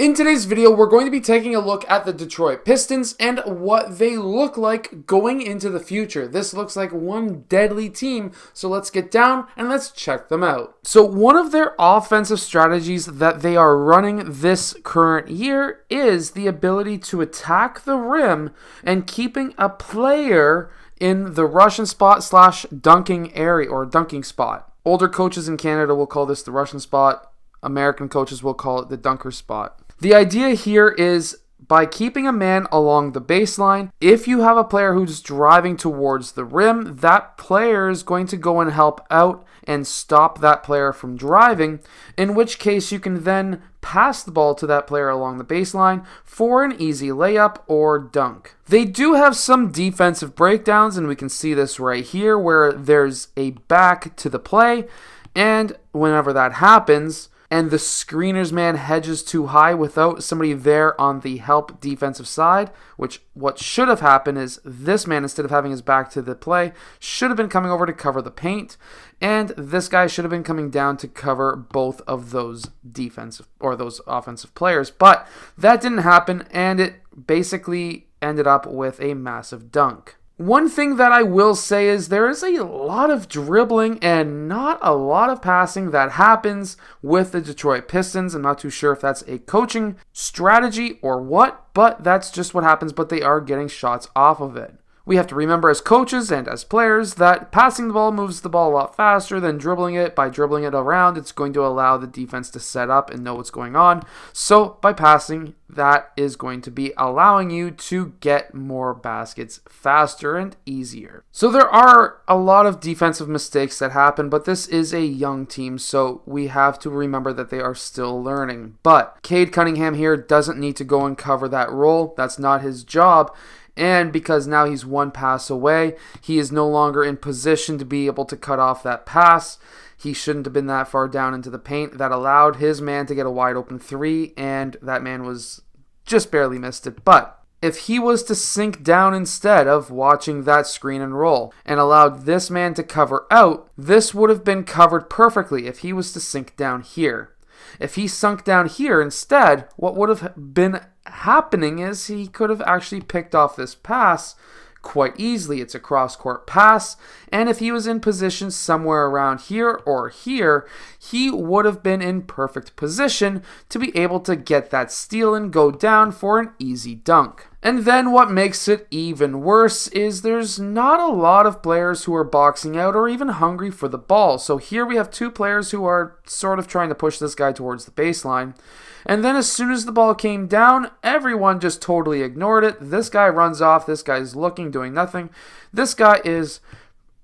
In today's video, we're going to be taking a look at the Detroit Pistons and what they look like going into the future. This looks like one deadly team, so let's get down and let's check them out. So one of their offensive strategies that they are running this current year is the ability to attack the rim and keeping a player in the Russian spot slash dunking area or dunking spot. Older coaches in Canada will call this the Russian spot. American coaches will call it the dunker spot. The idea here is by keeping a man along the baseline, if you have a player who's driving towards the rim, that player is going to go and help out and stop that player from driving, in which case you can then pass the ball to that player along the baseline for an easy layup or dunk. They do have some defensive breakdowns, and we can see this right here where there's a back to the play, and whenever that happens, and the screener's man hedges too high without somebody there on the help defensive side, which what should have happened is this man, instead of having his back to the play, should have been coming over to cover the paint, and this guy should have been coming down to cover both of those defensive or those offensive players, but that didn't happen, and it basically ended up with a massive dunk. One thing that I will say is there is a lot of dribbling and not a lot of passing that happens with the Detroit Pistons. I'm not too sure if that's a coaching strategy or what, but that's just what happens, but they are getting shots off of it. We have to remember as coaches and as players that passing the ball moves the ball a lot faster than dribbling it. By dribbling it around, it's going to allow the defense to set up and know what's going on. So by passing, that is going to be allowing you to get more baskets faster and easier. So there are a lot of defensive mistakes that happen, but this is a young team, so we have to remember that they are still learning. But Cade Cunningham here doesn't need to go and cover that role. That's not his job. And because now he's one pass away, he is no longer in position to be able to cut off that pass. He shouldn't have been that far down into the paint. That allowed his man to get a wide open three, and that man was just barely missed it. But if he was to sink down instead of watching that screen and roll and allowed this man to cover out, this would have been covered perfectly if he was to sink down here. If he sunk down here instead, what would have been happening is he could have actually picked off this pass quite easily. It's a cross-court pass, and if he was in position somewhere around here or here, he would have been in perfect position to be able to get that steal and go down for an easy dunk. And then what makes it even worse is there's not a lot of players who are boxing out or even hungry for the ball. So here we have two players who are sort of trying to push this guy towards the baseline. And then as soon as the ball came down, everyone just totally ignored it. This guy runs off. This guy's looking, doing nothing. This guy is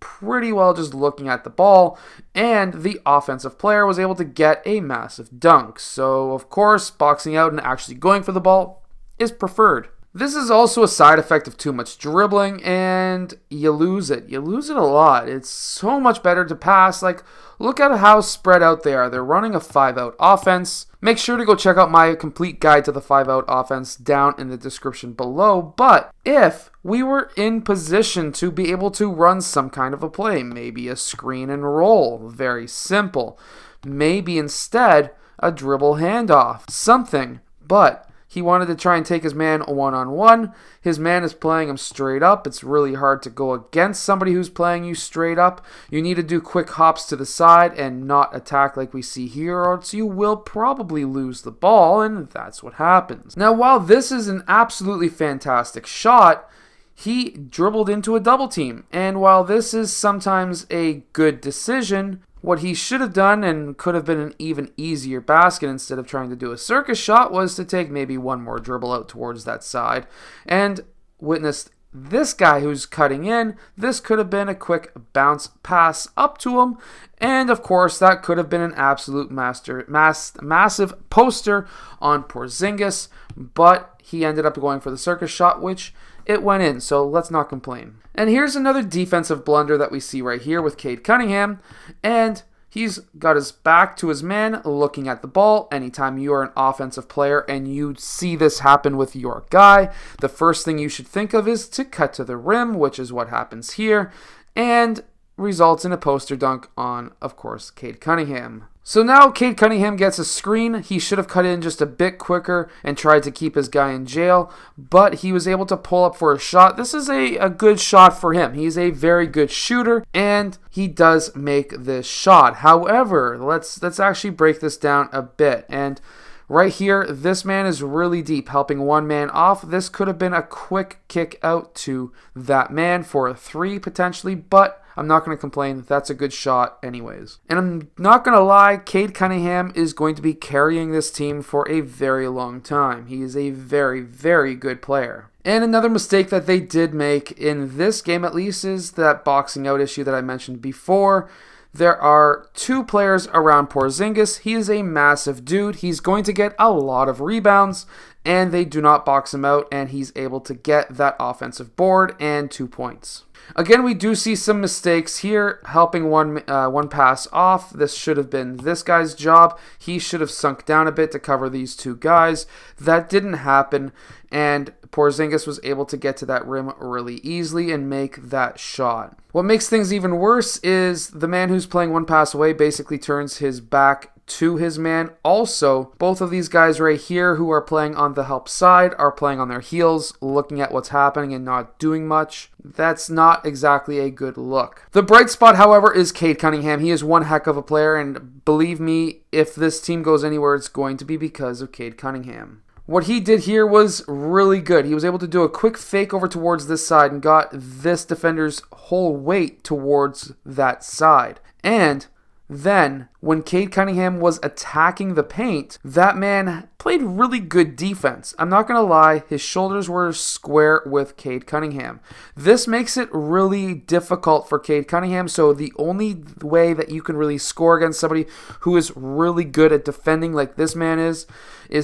pretty well just looking at the ball, and the offensive player was able to get a massive dunk. So, of course, boxing out and actually going for the ball is preferred. This is also a side effect of too much dribbling, and you lose it. You lose it a lot. It's so much better to pass. Like, look at how spread out they are. They're running a 5-out offense. Make sure to go check out my complete guide to the 5-out offense down in the description below. But if we were in position to be able to run some kind of a play, maybe a screen and roll, very simple. Maybe instead a dribble handoff, something, but he wanted to try and take his man one-on-one. His man is playing him straight up. It's really hard to go against somebody who's playing you straight up. You need to do quick hops to the side and not attack like we see here, or else you will probably lose the ball, and that's what happens. Now, while this is an absolutely fantastic shot, he dribbled into a double team. And while this is sometimes a good decision, what he should have done and could have been an even easier basket instead of trying to do a circus shot was to take maybe one more dribble out towards that side and witnessed this guy who's cutting in. This could have been a quick bounce pass up to him, and of course that could have been an absolute massive poster on Porzingis, but he ended up going for the circus shot, which it went in, so let's not complain. And here's another defensive blunder that we see right here with Cade Cunningham, and he's got his back to his man looking at the ball. Anytime you are an offensive player and you see this happen with your guy, the first thing you should think of is to cut to the rim, which is what happens here, and results in a poster dunk on, of course, Cade Cunningham. So now Cade Cunningham gets a screen. He should have cut in just a bit quicker and tried to keep his guy in jail, but he was able to pull up for a shot. This is a good shot for him. He's a very good shooter, and he does make this shot. However, let's actually break this down a bit. And right here, this man is really deep, helping one man off. This could have been a quick kick out to that man for a 3 potentially, but I'm not going to complain. That's a good shot anyways. And I'm not going to lie, Cade Cunningham is going to be carrying this team for a very long time. He is a very, very good player. And another mistake that they did make in this game at least is that boxing out issue that I mentioned before. There are 2 players around Porzingis. He is a massive dude. He's going to get a lot of rebounds, and they do not box him out, and he's able to get that offensive board and 2 points. Again, we do see some mistakes here, helping one pass off. This should have been this guy's job. He should have sunk down a bit to cover these 2 guys. That didn't happen, and Porzingis was able to get to that rim really easily and make that shot. What makes things even worse is the man who's playing one pass away basically turns his back to his man. Also, both of these guys right here who are playing on the help side are playing on their heels, looking at what's happening and not doing much. That's not exactly a good look. The bright spot, however, is Cade Cunningham. He is one heck of a player, and believe me, if this team goes anywhere, it's going to be because of Cade Cunningham. What he did here was really good. He was able to do a quick fake over towards this side and got this defender's whole weight towards that side. And then, when Cade Cunningham was attacking the paint, that man played really good defense. I'm not going to lie, his shoulders were square with Cade Cunningham. This makes it really difficult for Cade Cunningham, so the only way that you can really score against somebody who is really good at defending like this man is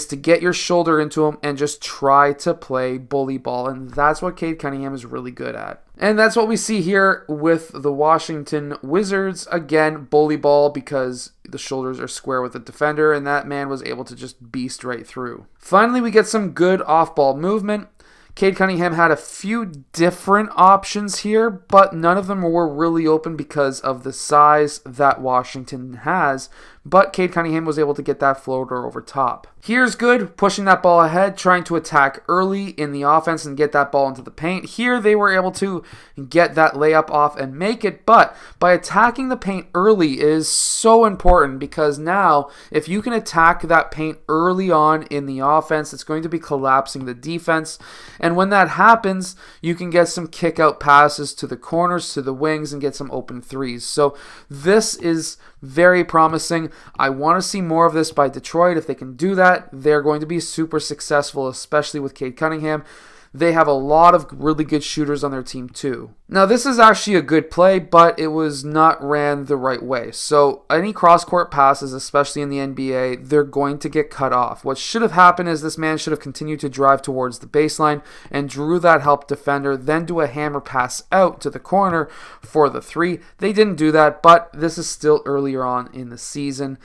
to get your shoulder into him and just try to play bully ball, and that's what Cade Cunningham is really good at. And that's what we see here with the Washington Wizards. Again, bully ball because the shoulders are square with the defender, and that man was able to just beast right through. Finally, we get some good off-ball movement. Cade Cunningham had a few different options here, but none of them were really open because of the size that Washington has. But Cade Cunningham was able to get that floater over top. Here's good, pushing that ball ahead, trying to attack early in the offense and get that ball into the paint. Here they were able to get that layup off and make it, but by attacking the paint early is so important because now if you can attack that paint early on in the offense, it's going to be collapsing the defense. And when that happens, you can get some kick out passes to the corners, to the wings, and get some open threes. So this is very promising. I want to see more of this by Detroit. If they can do that, they're going to be super successful, especially with Cade Cunningham. They have a lot of really good shooters on their team too. Now this is actually a good play, but it was not ran the right way. So any cross-court passes, especially in the NBA, they're going to get cut off. What should have happened is this man should have continued to drive towards the baseline and drew that help defender, then do a hammer pass out to the corner for the 3. They didn't do that, but this is still earlier on in the season,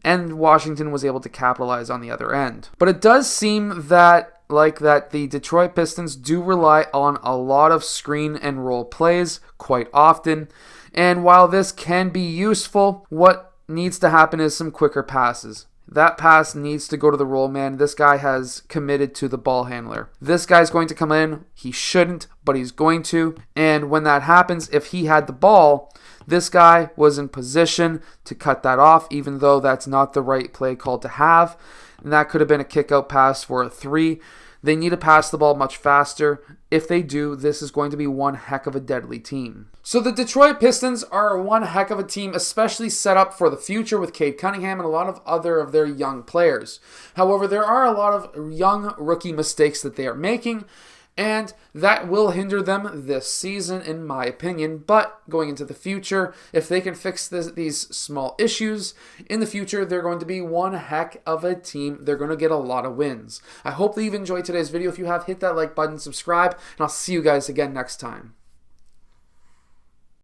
and Washington was able to capitalize on the other end. But it does seem that the Detroit Pistons do rely on a lot of screen and roll plays quite often. And while this can be useful, what needs to happen is some quicker passes. That pass needs to go to the roll man. This guy has committed to the ball handler. This guy's going to come in. He shouldn't, but he's going to. And when that happens, if he had the ball, this guy was in position to cut that off, even though that's not the right play call to have. And that could have been a kick-out pass for a 3. They need to pass the ball much faster. If they do, this is going to be one heck of a deadly team. So the Detroit Pistons are one heck of a team, especially set up for the future with Cade Cunningham and a lot of other of their young players. However, there are a lot of young rookie mistakes that they are making, and that will hinder them this season, in my opinion. But going into the future, if they can fix these small issues, in the future, they're going to be one heck of a team. They're going to get a lot of wins. I hope that you've enjoyed today's video. If you have, hit that like button, subscribe, and I'll see you guys again next time.